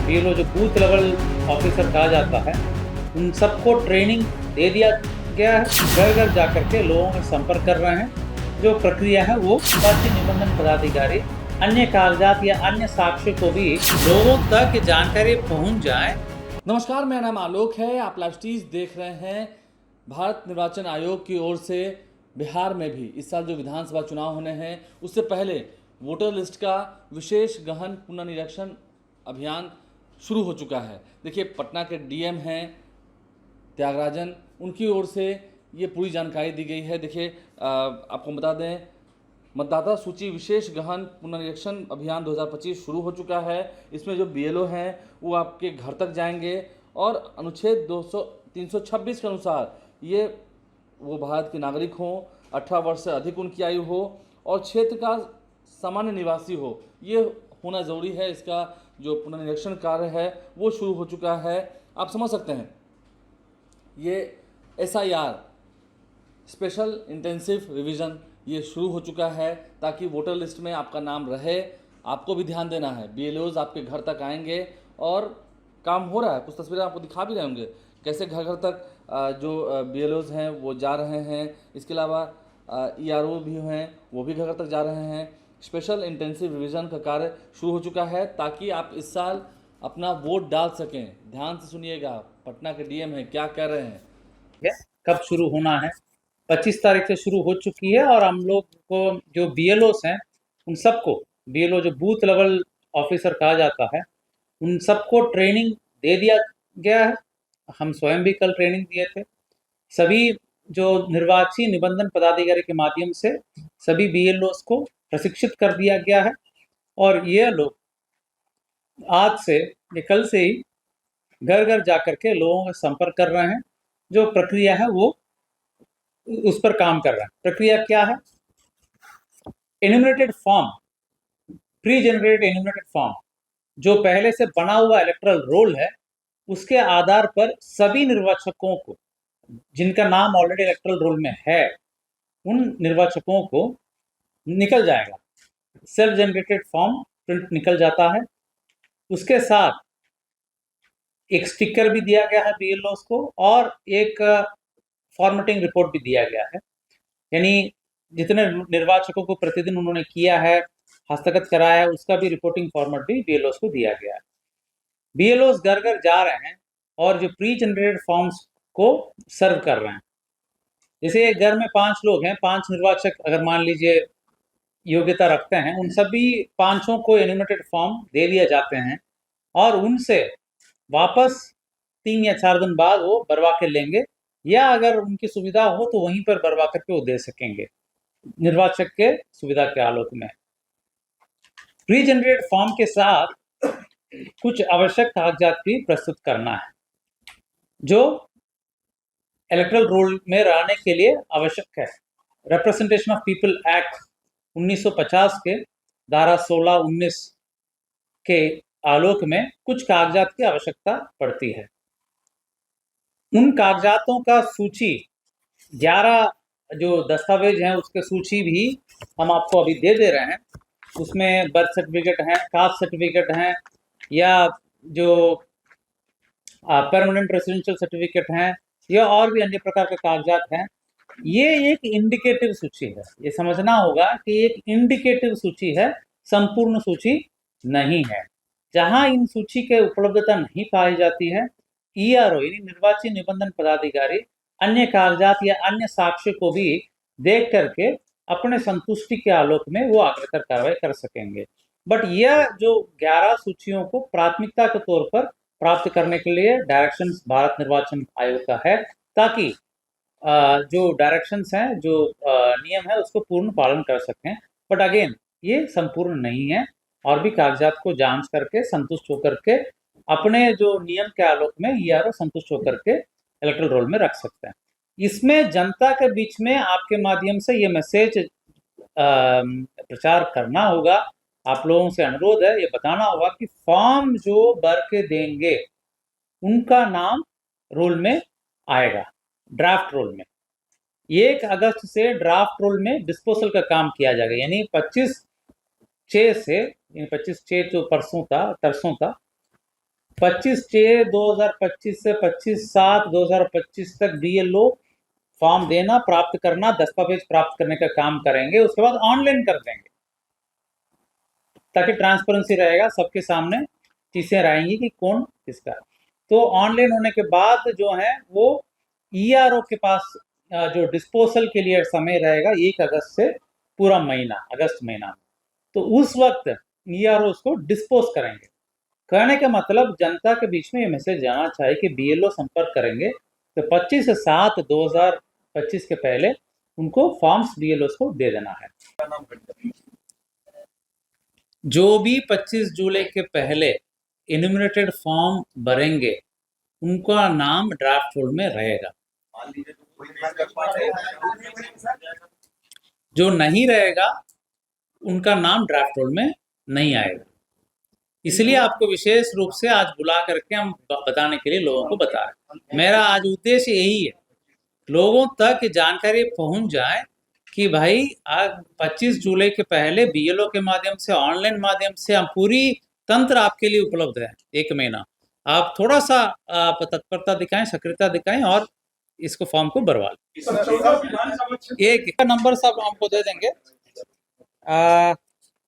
BLO जो booth level officer कहा जाता है, उन सबको ट्रेनिंग दे दिया गया है। घर घर जाकर के लोगों में संपर्क कर रहे हैं। जो प्रक्रिया है वो निर्वाचन निबंधन पदाधिकारी अन्य कागजात या अन्य साक्ष्य को भी लोगों तक जानकारी पहुंच जाए। नमस्कार, मेरा नाम आलोक है। आप लाइव टीज देख रहे हैं। भारत निर्वाचन आयोग की ओर से बिहार में भी इस साल जो विधानसभा चुनाव होने हैं उससे पहले वोटर लिस्ट का विशेष गहन पुनर्निरीक्षण अभियान शुरू हो चुका है। देखिए, पटना के डीएम हैं त्यागराजन, उनकी ओर से ये पूरी जानकारी दी गई है। देखिए, आपको बता दें, मतदाता सूची विशेष गहन पुनरीक्षण अभियान 2025 शुरू हो चुका है। इसमें जो बीएलओ हैं वो आपके घर तक जाएंगे और अनुच्छेद 326 के अनुसार ये वो भारत के नागरिक हों, 18 वर्ष से अधिक उनकी आयु हो और क्षेत्र का सामान्य निवासी हो, ये होना ज़रूरी है। इसका जो पुनर्निरीक्षण कार्य है वो शुरू हो चुका है। आप समझ सकते हैं, ये SIR स्पेशल इंटेंसिव रिवीजन ये शुरू हो चुका है ताकि वोटर लिस्ट में आपका नाम रहे। आपको भी ध्यान देना है, बीएलओज आपके घर तक आएंगे और काम हो रहा है। कुछ तस्वीरें आपको दिखा भी रहे होंगे कैसे घर घर तक जो बीएलओज हैं वो जा रहे हैं। इसके अलावा ERO भी हैं, वो भी घर घर तक जा रहे हैं। स्पेशल इंटेंसिव रिवीजन का कार्य शुरू हो चुका है ताकि आप इस साल अपना वोट डाल सकें। ध्यान से सुनिएगा, पटना के डीएम हैं क्या कह रहे हैं। कब शुरू होना है? 25 तारीख से शुरू हो चुकी है और हम लोग को जो बीएलओस हैं उन सबको, बीएलओ जो बूथ लेवल ऑफिसर कहा जाता है, उन सबको ट्रेनिंग दे दिया गया है। हम स्वयं भी कल ट्रेनिंग दिए थे। सभी जो निर्वाची निबंधन पदाधिकारी के माध्यम से सभी बीएलओस को प्रशिक्षित कर दिया गया है और ये लोग आज से या कल से ही घर घर जाकर के लोगों का संपर्क कर रहे हैं। जो प्रक्रिया है वो उस पर काम कर रहे हैं। प्रक्रिया क्या है? Enumerated form, pre generated enumerated form, जो पहले से बना हुआ इलेक्टरल रोल है, उसके आधार पर सभी निर्वाचकों को जिनका नाम ऑलरेडी इलेक्टरल रोल में है, उन निर्वाचकों को निकल जाएगा। सेल्फ जनरेटेड फॉर्म प्रिंट निकल जाता है। उसके साथ एक स्टिकर भी दिया गया है बीएलओस को और एक फॉर्मेटिंग रिपोर्ट भी दिया गया है। यानी जितने निर्वाचकों को प्रतिदिन उन्होंने किया है, हस्तगत कराया है, उसका भी रिपोर्टिंग फॉर्मेट भी बीएलओस को दिया गया है। बीएलओस घर घर जा रहे हैं और जो प्री जनरेटेड फॉर्म्स को सर्व कर रहे हैं। जैसे एक घर में 5 लोग हैं, 5 निर्वाचक अगर मान लीजिए योग्यता रखते हैं, उन सभी 5 को एन्यूमरेटेड फॉर्म दे दिए जाते हैं और उनसे वापस 3 या 4 दिन बाद वो भरवा के लेंगे, या अगर उनकी सुविधा हो तो वहीं पर भरवा करके वो दे सकेंगे निर्वाचक के सुविधा के आलोक में। प्री जनरेटेड फॉर्म के साथ कुछ आवश्यक कागजात भी प्रस्तुत करना है जो इलेक्टरल रोल में रहने के लिए आवश्यक है। रिप्रेजेंटेशन ऑफ पीपल एक्ट 1950 के धारा 16-19 के आलोक में कुछ कागजात की आवश्यकता पड़ती है। उन कागजातों का सूची 11 जो दस्तावेज हैं उसके सूची भी हम आपको अभी दे रहे हैं। उसमें बर्थ सर्टिफिकेट हैं, कास्ट सर्टिफिकेट हैं, या जो परमानेंट रेजिडेंशियल सर्टिफिकेट हैं, या और भी अन्य प्रकार के कागजात हैं। ये एक इंडिकेटिव सूची है। ये समझना होगा कि एक इंडिकेटिव सूची है, संपूर्ण सूची नहीं है। जहां इन सूची के उपलब्धता नहीं पाई जाती है, ERO यानी निर्वाची निबंधन पदाधिकारी अन्य कागजात या अन्य साक्ष्य को भी देख करके अपने संतुष्टि के आलोक में वो अग्रतर कार्रवाई कर सकेंगे। बट यह जो 11 सूचियों को प्राथमिकता के तौर पर प्राप्त करने के लिए डायरेक्शंस भारत निर्वाचन आयोग का है, ताकि जो डायरेक्शंस हैं, जो नियम है, उसको पूर्ण पालन कर सकें। बट अगेन ये संपूर्ण नहीं है, और भी कागजात को जांच करके संतुष्ट होकर के अपने जो नियम के आलोक में ERO संतुष्ट होकर के इलेक्टरल रोल में रख सकते हैं। इसमें जनता के बीच में आपके माध्यम से ये मैसेज प्रचार करना होगा। आप लोगों से अनुरोध है, ये बताना होगा कि फॉर्म जो भर के देंगे उनका नाम रोल में आएगा, ड्राफ्ट रोल में। 1 अगस्त से ड्राफ्ट रोल में डिस्पोजल का काम किया जाएगा। यानी 25/6 से, 25/6 जो परसों था, 25/6/2025 से 25/7/2025 तक BLO फॉर्म देना, प्राप्त करना, दस्तावेज प्राप्त करने का काम करेंगे। उसके बाद ऑनलाइन कर देंगे ताकि ट्रांसपेरेंसी रहेगा, सबके सामने चीजें रहेंगी कि कौन किसका। तो ऑनलाइन होने के बाद जो है वो ERO के पास जो डिस्पोजल के लिए समय रहेगा 1 अगस्त से पूरा महीना, अगस्त महीना। तो उस वक्त ERO उसको डिस्पोज करेंगे। कहने का मतलब जनता के बीच में ये मैसेज जाना चाहिए कि BLO संपर्क करेंगे तो 25/7/2025 के पहले उनको फॉर्म्स BLOs को दे देना है। जो भी 25 जुलाई के पहले इन्यूमरेटेड फॉर्म भरेंगे उनका नाम ड्राफ्ट रोल में रहेगा। जो नहीं रहेगा उनका नाम ड्राफ्ट रोल में नहीं आएगा। इसलिए आपको विशेष रूप से आज बुला करके हम बताने के लिए लोगों को बता रहे हैं। मेरा आज उद्देश्य यही है, लोगों तक जानकारी पहुंच जाए कि भाई आज 25 जुलाई के पहले BLO के माध्यम से, ऑनलाइन माध्यम से हम पूरी तंत्र आपके लिए उपलब्ध है। 1 महीना आप थोड़ा सा आप तत्परता दिखाएं, सक्रियता दिखाएं और इसको फॉर्म को भरवा लें। एक नंबर सब हमको दे देंगे।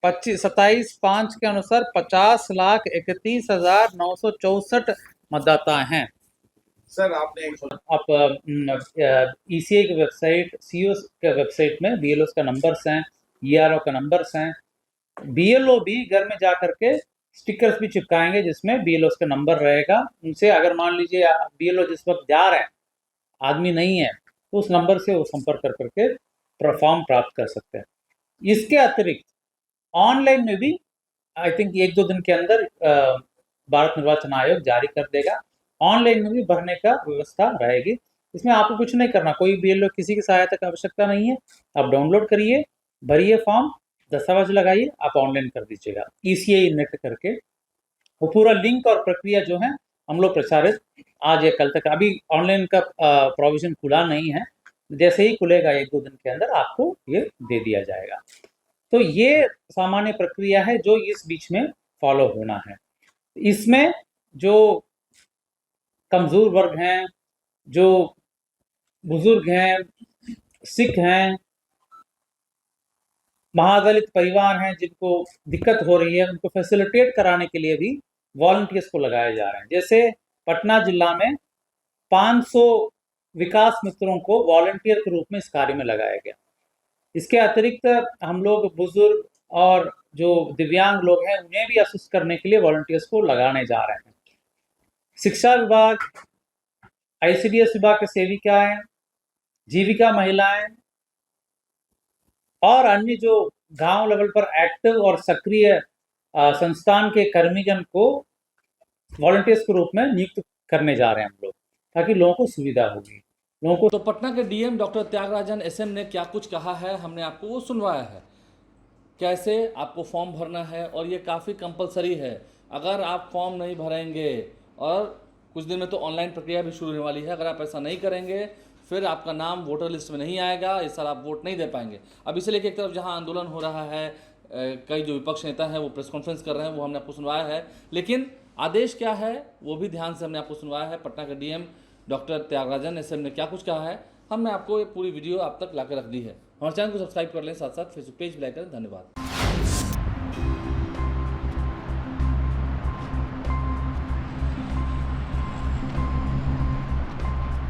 27/5 के अनुसार 50,31,964 मतदाता हैं। सर आपने आप ECI की वेबसाइट, CO के वेबसाइट में BLOs का नंबर्स हैं, ERO का नंबर्स हैं। BLO भी घर में जा करके स्टिकर्स भी चिपकाएंगे जिसमें BLOs का नंबर रहेगा। उनसे अगर मान लीजिए BLO जिस वक्त जा रहे हैं, आदमी नहीं है, तो उस नंबर से वो संपर्क कर करके फॉर्म प्राप्त कर सकते हैं। इसके अतिरिक्त ऑनलाइन में भी आई थिंक 1-2 दिन के अंदर भारत निर्वाचन आयोग जारी कर देगा। ऑनलाइन में भी भरने का व्यवस्था रहेगी। इसमें आपको कुछ नहीं करना, कोई BLO किसी की सहायता की आवश्यकता नहीं है। आप डाउनलोड करिए, भरिए फॉर्म, दस्तावेज लगाइए, आप ऑनलाइन कर दीजिएगा ECI नेट करके। वो पूरा लिंक और प्रक्रिया जो है हम लोग प्रचारित आज या कल तक, अभी ऑनलाइन का प्रोविजन खुला नहीं है, जैसे ही खुलेगा 1-2 दिन के अंदर आपको ये दे दिया जाएगा। तो ये सामान्य प्रक्रिया है जो इस बीच में फॉलो होना है। इसमें जो कमजोर वर्ग हैं, जो बुजुर्ग हैं, सिख हैं, महादलित परिवार हैं, जिनको दिक्कत हो रही है, उनको फैसिलिटेट कराने के लिए भी वॉलंटियर्स को लगाए जा रहे हैं। जैसे पटना जिला में 500 विकास मित्रों को वॉलंटियर के रूप में इस कार्य में लगाया गया। इसके अतिरिक्त हम लोग बुजुर्ग और जो दिव्यांग लोग हैं उन्हें भी असिस्ट करने के लिए वॉलंटियर्स को लगाने जा रहे हैं। शिक्षा विभाग, ICDS विभाग के सेविकाएं, जीविका महिलाएं और अन्य जो गांव लेवल पर एक्टिव और सक्रिय संस्थान के कर्मीजन को वॉलंटियर्स के रूप में नियुक्त करने जा रहे हैं हम लोग, ताकि लोगों को सुविधा होगी, लोगों को। तो पटना के DM डॉक्टर त्यागराजन SM ने क्या कुछ कहा है, हमने आपको वो सुनवाया है, कैसे आपको फॉर्म भरना है। और ये काफ़ी कंपलसरी है। अगर आप फॉर्म नहीं भरेंगे, और कुछ दिन में तो ऑनलाइन प्रक्रिया भी शुरू होने वाली है, अगर आप ऐसा नहीं करेंगे फिर आपका नाम वोटर लिस्ट में नहीं आएगा, इस साल आप वोट नहीं दे पाएंगे। अब इसे लेकर एक तरफ जहां आंदोलन हो रहा है, कई जो विपक्ष नेता हैं वो प्रेस कॉन्फ्रेंस कर रहे हैं, वो हमने आपको सुनवाया है। लेकिन आदेश क्या है वो भी ध्यान से हमने आपको सुनवाया है। पटना के DM डॉक्टर त्यागराजन SM ने क्या कुछ कहा है, हमने आपको ये पूरी वीडियो आप तक ला कर रख दी है। हमारे चैनल को सब्सक्राइब कर लें, साथ साथ फेसबुक पेज भी लाइक करें। धन्यवाद।